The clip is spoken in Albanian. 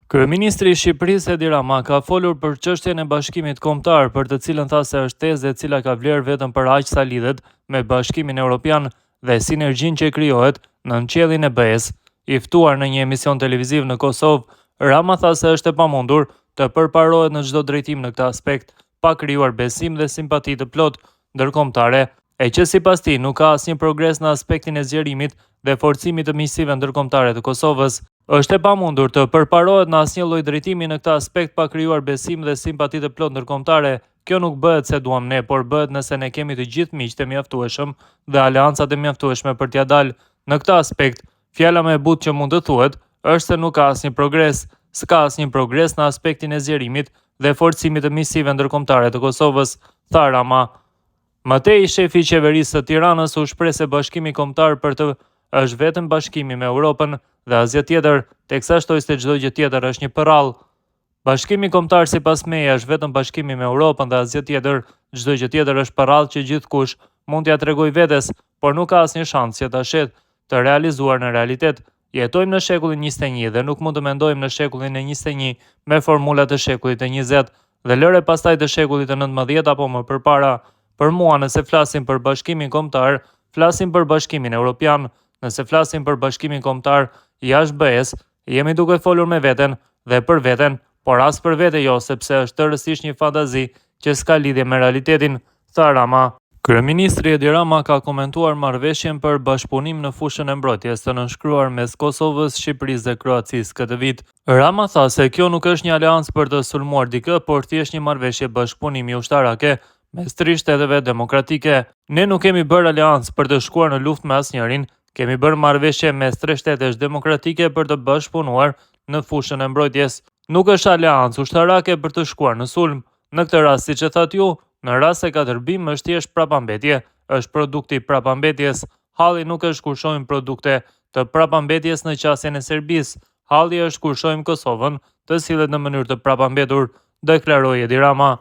Kryeministri i Shqipërisë Edi Rama ka folur për çështjen e bashkimit kombëtar, për të cilën tha se është tezë e cila ka vlerë vetëm për aq sa lidhet me Bashkimin Evropian dhe sinergjinë që krijohet në qiellin e BE-s. I ftuar në një emision televiziv në Kosovë, Rama tha se është e pamundur të përparohet në çdo drejtim në këtë aspekt, pa krijuar besim dhe simpati të plot ndërkombëtare, e që sipas tij nuk ka asnjë progres në aspektin e zgjerimit dhe forcimit të miqësive ndërkombëtare të Kosovës. Është e pamundur të përparohet në asnjë lloj drejtimi në këtë aspekt pa krijuar besim dhe simpati të plot ndërkombëtare. Kjo nuk bëhet se duam ne, por bëhet nëse ne kemi të gjithë miqtë e mjaftueshëm dhe aleancat e mjaftueshme për t'ia dalë. Në këtë aspekt, fjala më e butë që mund të thuhet është se nuk ka asnjë progres. S'ka asnjë progres në aspektin e zgjerimit dhe forcimit të miqësive ndërkombëtare të Kosovës, tha Rama. Mëtej, shefi i qeverisë së Tiranës u shpreh se bashkimi kombëtar për të është vetëm bashkimi me Europën dhe asgjë tjetër, teksa shtoi se çdo gjë tjetër është një përrall. Bashkimi kombëtar sipas meje është vetëm bashkimi me Europën dhe asgjë tjetër, çdo gjë tjetër është përrall që gjithkush mund t'ia tregojë vetes, por nuk ka asnjë shans që ta shet të realizuar në realitet. Jetojmë në shekullin 21 dhe nuk mund të mendojmë në shekullin e 21 me formulat të shekullit e 20 dhe lëre pastaj të shekullit e 19 apo më përpara. Për mua, nëse flasim për bashkimin kombëtar, flasim për bashkimin evropian. Nëse flasim për bashkimin kombëtar jashtë BE-s, jemi duke folur me veten dhe për veten, por as për vete jo, sepse është tërësisht një fantazi që s'ka lidhje me realitetin, tha Rama. Kryeministri Edi Rama ka komentuar marrëveshjen për bashkëpunim në fushën e mbrojtjes të nënshkruar mes Kosovës, Shqipërisë dhe Kroacisë këtë vit. Rama tha se kjo nuk është një aleancë për të sulmuar dikë, por thjesht një marrëveshje bashkëpunimi ushtarake mes 3 shteteve demokratike. Ne nuk kemi bërë aleancë për të shkuar në luftë me asnjërin, kemi bërë marrëveshje mes 3 shtetesh demokratike për të bashkëpunuar në fushën e mbrojtjes. Nuk është aleancë ushtarake për të shkuar në sulm. Në këtë rast, siç e thatë ju, në rast se ka dërbim është thjesht prapambetje, është produkti prapambetjes. Halli nuk është kur shohim produkte të prapambetjes në qasjen e Serbisë. Halli është kur shohim Kosovën të sillet në mënyrë të prapambetur, deklaroi Edi Rama.